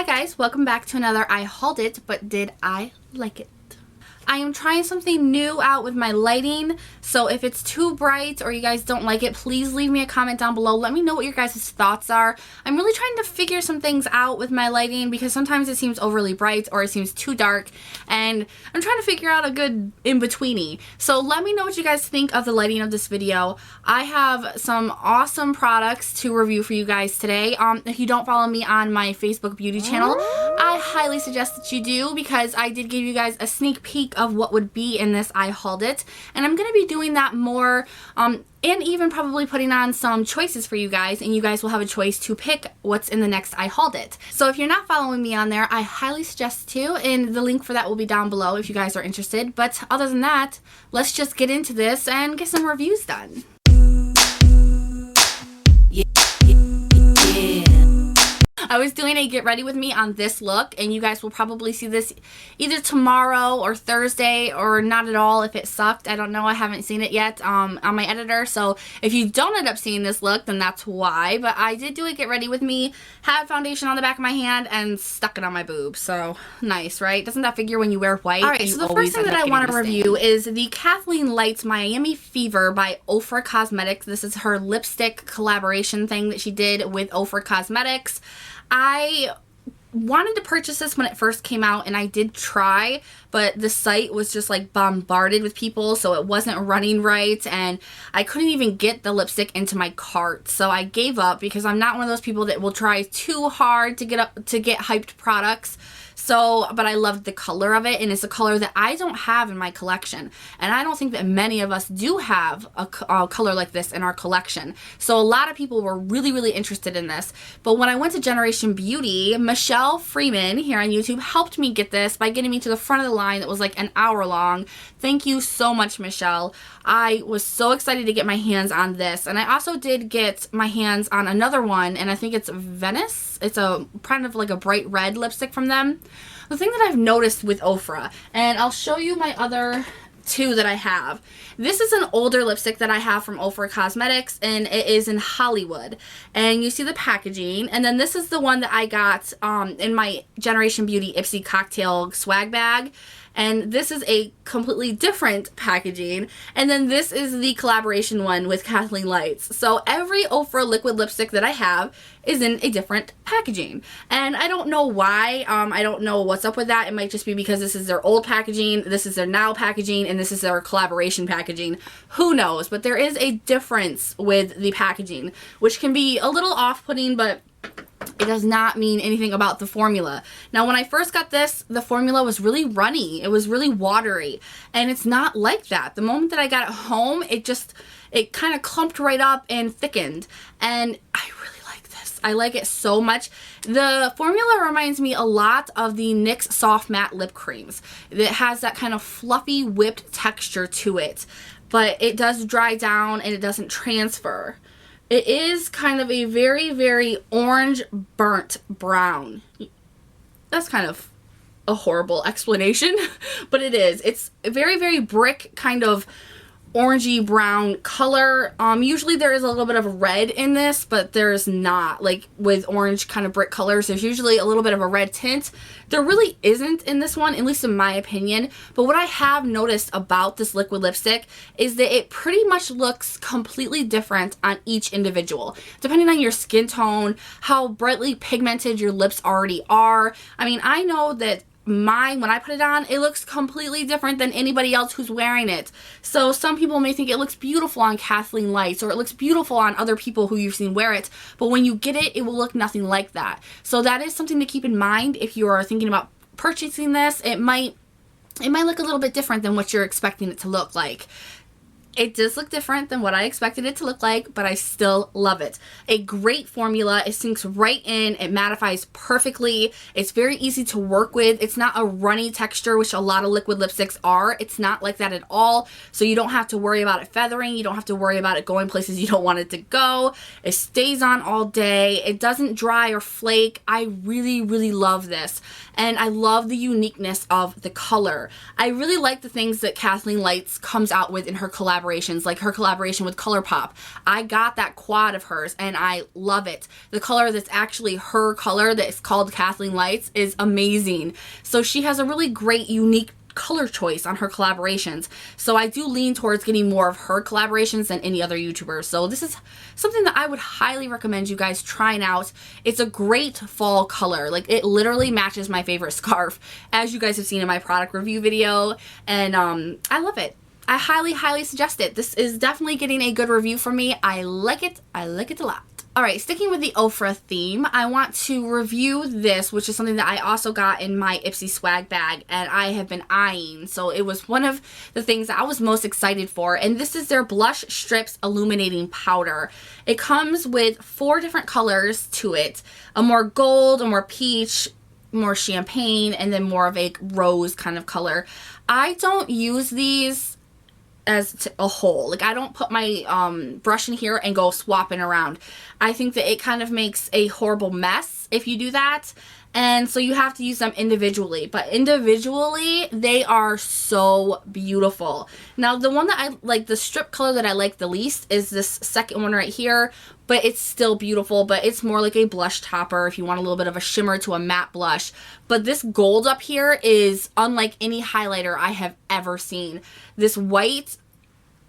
Hi guys, welcome back to another I hauled it, but did I like it? I am trying something new out with my lighting, so if it's too bright or you guys don't like it, please leave me a comment down below. Let me know what your guys' thoughts are. I'm really trying to figure some things out with my lighting because sometimes it seems overly bright or it seems too dark, and I'm trying to figure out a good in-betweeny. So let me know what you guys think of the lighting of this video. I have some awesome products to review for you guys today. If you don't follow me on my Facebook beauty channel, I highly suggest that you do because I did give you guys a sneak peek of what would be in this I hauled it, and I'm going to be doing that more and even probably putting on some choices for you guys, and you guys will have a choice to pick what's in the next I hauled it. So if you're not following me on there, I highly suggest to, and the link for that will be down below if you guys are interested. But other than that, let's just get into this and get some reviews done. I was doing a get ready with me on this look, and you guys will probably see this either tomorrow or Thursday or not at all if it sucked. I don't know. I haven't seen it yet on my editor, so if you don't end up seeing this look, then that's why. But I did do a get ready with me, had foundation on the back of my hand, and stuck it on my boob. So nice, right? Doesn't that figure when you wear white? Alright, so the first thing that I want to review is the Kathleen Lights Miami Fever by Ofra Cosmetics. This is her lipstick collaboration thing that she did with Ofra Cosmetics. I wanted to purchase this when it first came out, and I did try, but the site was just like bombarded with people, so it wasn't running right, and I couldn't even get the lipstick into my cart. So I gave up because I'm not one of those people that will try too hard to get hyped products. So, but I loved the color of it, and it's a color that I don't have in my collection, and I don't think that many of us do have a color like this in our collection. So a lot of people were really interested in this. But when I went to Generation Beauty, Michelle Freeman here on YouTube helped me get this by getting me to the front of the line that was like an hour long. Thank you so much, Michelle. I was so excited to get my hands on this, and I also did get my hands on another one, and I think it's Venice. It's a kind of like a bright red lipstick from them. The thing that I've noticed with Ofra, and I'll show you my other two that I have. This is an older lipstick that I have from Ofra Cosmetics, and it is in Hollywood. And you see the packaging, and then this is the one that I got in my Generation Beauty Ipsy Cocktail swag bag. And this is a completely different packaging. And then this is the collaboration one with Kathleen Lights. So every Ofra liquid lipstick that I have is in a different packaging. And I don't know why. I don't know what's up with that. It might just be because this is their old packaging, this is their now packaging, and this is their collaboration packaging. Who knows? But there is a difference with the packaging, which can be a little off-putting, but it does not mean anything about the formula. Now, when I first got this, the formula was really runny. It was really watery, and it's not like that. The moment that I got it home, it kind of clumped right up and thickened, and I really like this. I like it so much. The formula reminds me a lot of the NYX Soft Matte Lip Creams. It has that kind of fluffy, whipped texture to it, but it does dry down and it doesn't transfer. It is kind of a very orange burnt brown. That's kind of a horrible explanation, but it is. It's a very brick kind of orangey brown color. Usually there is a little bit of red in this, but there's not. Like with orange kind of brick colors, there's usually a little bit of a red tint. There really isn't in this one, at least in my opinion. But what I have noticed about this liquid lipstick is that it pretty much looks completely different on each individual, depending on your skin tone, how brightly pigmented your lips already are. I mean, I know that mine, when I put it on, it looks completely different than anybody else who's wearing it. So some people may think it looks beautiful on Kathleen Lights, or it looks beautiful on other people who you've seen wear it, but when you get it, it will look nothing like that. So that is something to keep in mind if you are thinking about purchasing this. It might look a little bit different than what you're expecting it to look like. It does look different than what I expected it to look like, but I still love it. A great formula. It sinks right in. It mattifies perfectly. It's very easy to work with. It's not a runny texture, which a lot of liquid lipsticks are. It's not like that at all. So you don't have to worry about it feathering. You don't have to worry about it going places you don't want it to go. It stays on all day. It doesn't dry or flake. I really love this. And I love the uniqueness of the color. I really like the things that Kathleen Lights comes out with in her collaboration collaborations, like her collaboration with ColourPop. I got that quad of hers and I love it. The color that's actually her color that's called Kathleen Lights is amazing. So she has a really great, unique color choice on her collaborations. So I do lean towards getting more of her collaborations than any other YouTuber. So this is something that I would highly recommend you guys trying out. It's a great fall color. Like, it literally matches my favorite scarf, as you guys have seen in my product review video, and I love it. I highly suggest it. This is definitely getting a good review from me. I like it a lot. Alright, sticking with the Ofra theme, I want to review this, which is something that I also got in my Ipsy swag bag, and I have been eyeing. So it was one of the things that I was most excited for, and this is their Blush Strips Illuminating Powder. It comes with 4 different colors to it, a more gold, a more peach, more champagne, and then more of a rose kind of color. I don't use these as a whole. Like, I don't put my brush in here and go swapping around. I think that it kind of makes a horrible mess if you do that, and so you have to use them individually. But individually, they are so beautiful. Now, the one that I like, the strip color that I like the least, is this second one right here, but it's still beautiful, but it's more like a blush topper if you want a little bit of a shimmer to a matte blush. But this gold up here is unlike any highlighter I have ever seen. This white,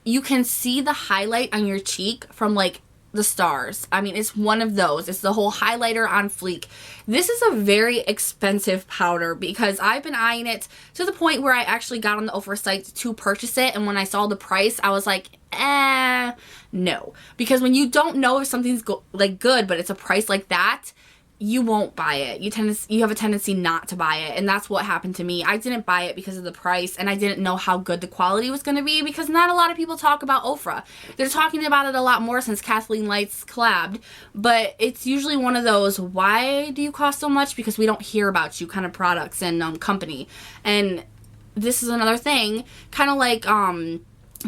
you can see the highlight on your cheek from like the stars. I mean, it's one of those. It's the whole highlighter on fleek. This is a very expensive powder because I've been eyeing it to the point where I actually got on the Ofra site to purchase it, and when I saw the price, I was like, no. Because when you don't know if something's like good, but it's a price like that, you won't buy it. You have a tendency not to buy it, and that's what happened to me. I didn't buy it because of the price, and I didn't know how good the quality was going to be because not a lot of people talk about Ofra. They're talking about it a lot more since Kathleen Lights collabed, but it's usually one of those, why do you cost so much? Because we don't hear about you kind of products and company. And this is another thing, kind of like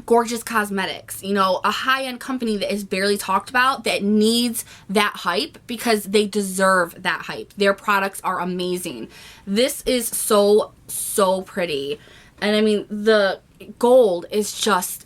Gorgeous Cosmetics, you know, a high-end company that is barely talked about that needs that hype because they deserve that hype. Their products are amazing. This is so pretty, and I mean, the gold is just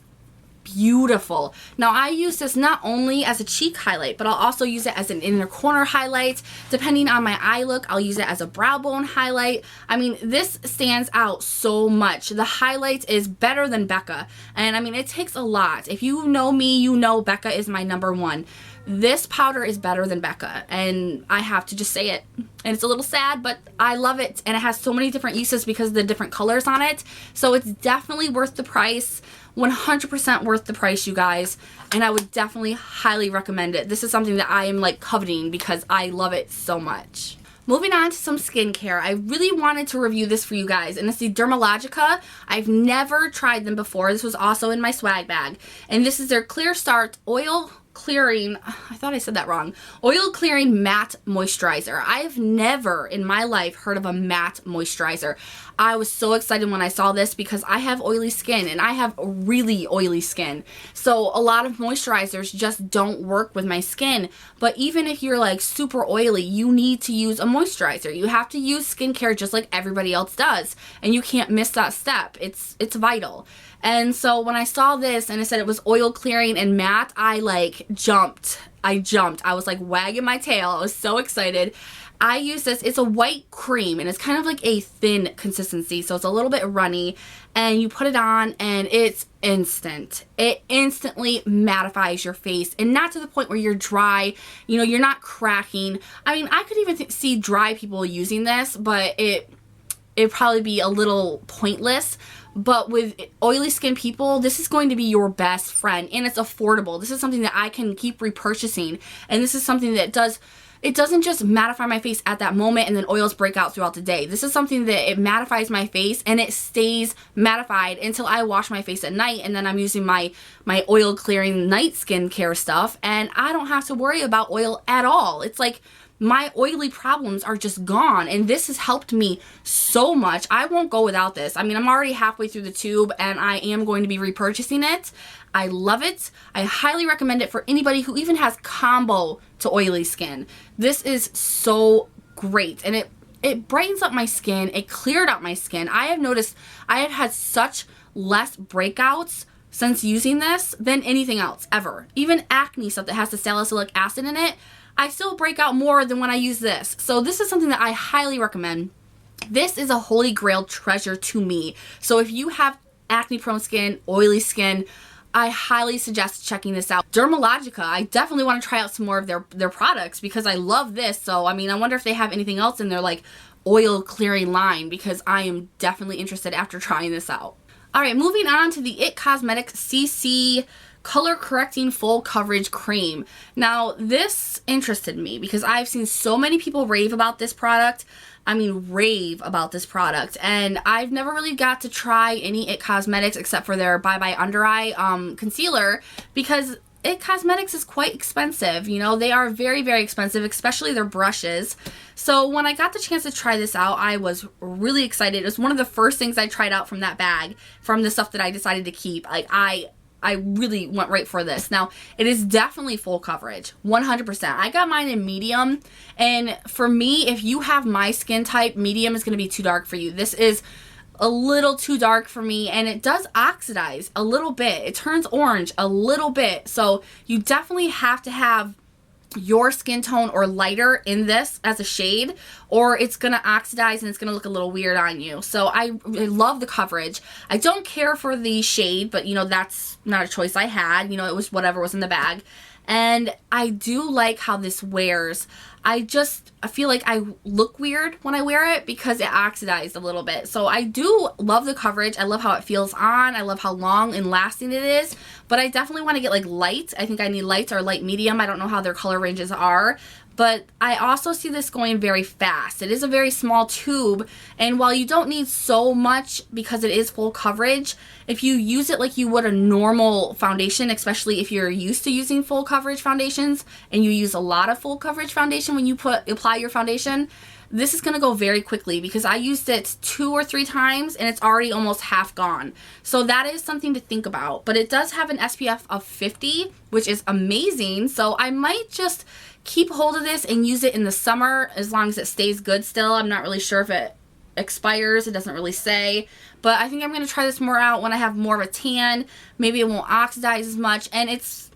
beautiful. Now, I use this not only as a cheek highlight, but I'll also use it as an inner corner highlight. Depending on my eye look, I'll use it as a brow bone highlight. I mean, this stands out so much. The highlight is better than Becca, and I mean, it takes a lot. If you know me, you know Becca is my #1. This powder is better than Becca, and I have to just say it. And it's a little sad, but I love it, and it has so many different uses because of the different colors on it. So it's definitely worth the price. 100% worth the price, you guys, and I would definitely highly recommend it. This is something that I am like coveting because I love it so much. Moving on to some skincare, I really wanted to review this for you guys, and it's the Dermalogica. I've never tried them before. This was also in my swag bag, and this is their Clear Start Oil Clearing, I thought I said that wrong, Oil Clearing Matte Moisturizer. I have never in my life heard of a matte moisturizer. I was so excited when I saw this because I have oily skin, and I have really oily skin. So a lot of moisturizers just don't work with my skin. But even if you're like super oily, you need to use a moisturizer. You have to use skincare just like everybody else does, and you can't miss that step. It's vital. And so when I saw this and it said it was oil clearing and matte, I like jumped. I was like wagging my tail. I was so excited. I use this. It's a white cream, and it's kind of like a thin consistency, so it's a little bit runny, and you put it on and it's instant. It instantly mattifies your face, and not to the point where you're dry, you know, you're not cracking. I mean, I could even see dry people using this, but it'd probably be a little pointless. But with oily skin people, this is going to be your best friend, and it's affordable. This is something that I can keep repurchasing, and this is something that it doesn't just mattify my face at that moment and then oils break out throughout the day. This is something that it mattifies my face, and it stays mattified until I wash my face at night, and then I'm using my oil clearing night skincare stuff, and I don't have to worry about oil at all. It's like my oily problems are just gone, and this has helped me so much. I won't go without this. I mean, I'm already halfway through the tube, and I am going to be repurchasing it. I love it. I highly recommend it for anybody who even has combo to oily skin. This is so great, and it brightens up my skin. It cleared up my skin. I have noticed I have had such less breakouts since using this than anything else ever. Even acne stuff that has the salicylic acid in it, I still break out more than when I use this. So this is something that I highly recommend. This is a holy grail treasure to me. So if you have acne prone skin, oily skin, I highly suggest checking this out. Dermalogica, I definitely want to try out some more of their products because I love this. So I mean, I wonder if they have anything else in their like oil clearing line, because I am definitely interested after trying this out. All right, moving on to the IT Cosmetics CC Color Correcting Full Coverage Cream. Now, this interested me because I've seen so many people rave about this product. I mean, rave about this product. And I've never really got to try any IT Cosmetics except for their Bye Bye Under Eye concealer, because IT Cosmetics is quite expensive. You know, they are very, very expensive, especially their brushes. So when I got the chance to try this out, I was really excited. It was one of the first things I tried out from that bag, from the stuff that I decided to keep. Like, I really went right for this. Now, it is definitely full coverage, 100%. I got mine in medium, and for me, if you have my skin type, medium is going to be too dark for you. This is a little too dark for me, and it does oxidize a little bit. It turns orange a little bit, so you definitely have to have your skin tone or lighter in this as a shade, or it's gonna oxidize and it's gonna look a little weird on you. So I love the coverage. I don't care for the shade, but you know, that's not a choice I had. You know, it was whatever was in the bag. And I do like how this wears. I feel like I look weird when I wear it because it oxidized a little bit. So I do love the coverage. I love how it feels on. I love how long and lasting it is. But I definitely want to get like light. I think I need light or light medium. I don't know how their color ranges are. But I also see this going very fast. It is a very small tube, and while you don't need so much because it is full coverage, if you use it like you would a normal foundation, especially if you're used to using full coverage foundations and you use a lot of full coverage foundation when you apply your foundation, this is going to go very quickly, because I used it 2 or 3 times and it's already almost half gone. So that is something to think about. But it does have an SPF of 50, which is amazing. So I might just keep hold of this and use it in the summer as long as it stays good still. I'm not really sure if it expires. It doesn't really say. But I think I'm going to try this more out when I have more of a tan. Maybe it won't oxidize as much, and it's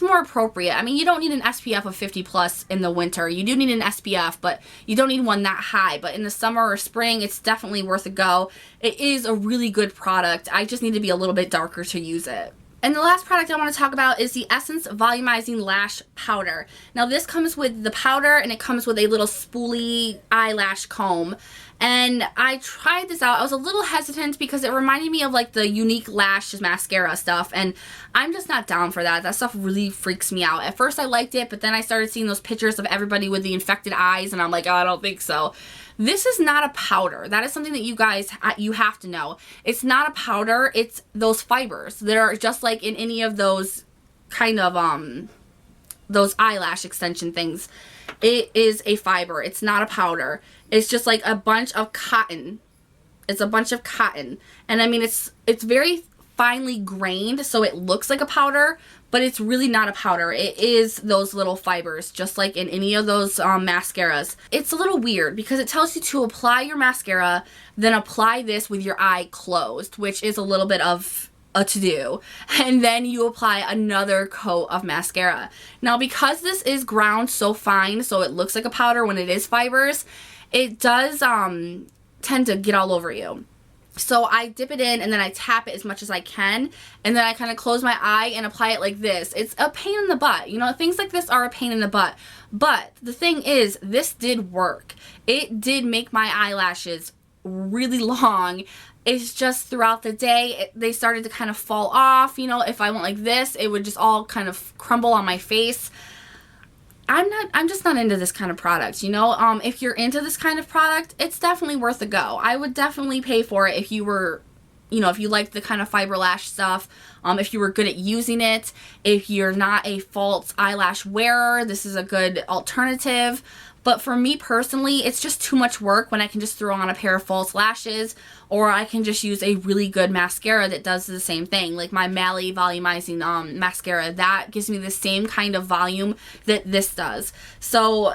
more appropriate. I mean, you don't need an SPF of 50 plus in the winter. You do need an SPF, but you don't need one that high. But in the summer or spring, it's definitely worth a go. It is a really good product. I just need to be a little bit darker to use it. And the last product I want to talk about is the Essence Volumizing Lash Powder. Now, this comes with the powder, and it comes with a little spoolie eyelash comb. And I tried this out. I was a little hesitant because it reminded me of like the Unique Lash mascara stuff, and I'm just not down for that. That stuff really freaks me out. At first I liked it, but then I started seeing those pictures of everybody with the infected eyes, and I'm like, oh, I don't think so. This is not a powder. That is something that you guys, you have to know. It's not a powder. It's those fibers that are just like in any of those kind of, those eyelash extension things. It is a fiber. It's not a powder. It's just like a bunch of cotton. It's a bunch of cotton. And I mean, it's very finely grained, so it looks like a powder, but it's really not a powder. It is those little fibers, just like in any of those mascaras. It's a little weird because it tells you to apply your mascara, then apply this with your eye closed, which is a little bit of a to-do, and then you apply another coat of mascara. Now, because this is ground so fine, so it looks like a powder when it is fibers, it does tend to get all over you. So I dip it in and then I tap it as much as I can, and then I kind of close my eye and apply it like this. It's a pain in the butt. You know, things like this are a pain in the butt. But the thing is, this did work. It did make my eyelashes really long. It's just throughout the day, they started to kind of fall off. You know, if I went like this, it would just all kind of crumble on my face. I'm just not into this kind of product, you know. If you're into this kind of product, it's definitely worth a go. I would definitely pay for it if you were, you know, if you like the kind of fiber lash stuff, if you were good at using it. If you're not a false eyelash wearer, this is a good alternative. But for me personally, it's just too much work when I can just throw on a pair of false lashes, or I can just use a really good mascara that does the same thing. Like my Mally Volumizing mascara, that gives me the same kind of volume that this does. So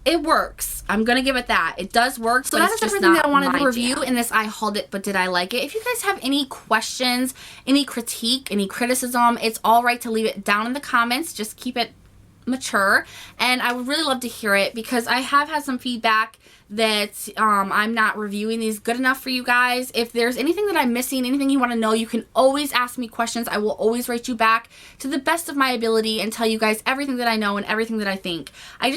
it works. I'm going to give it that. It does work, so that is everything that I wanted to review in this I Hauled It But Did I Like It. If you guys have any questions, any critique, any criticism, it's all right to leave it down in the comments. Just keep it mature, and I would really love to hear it, because I have had some feedback that I'm not reviewing these good enough for you guys. If there's anything that I'm missing, anything you want to know, you can always ask me questions. I will always write you back to the best of my ability and tell you guys everything that I know and everything that I think. I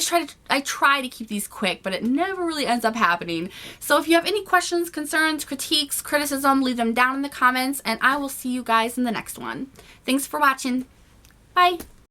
try to keep these quick, but it never really ends up happening. So if you have any questions, concerns, critiques, criticism, leave them down in the comments, and I will see you guys in the next one. Thanks for watching. Bye.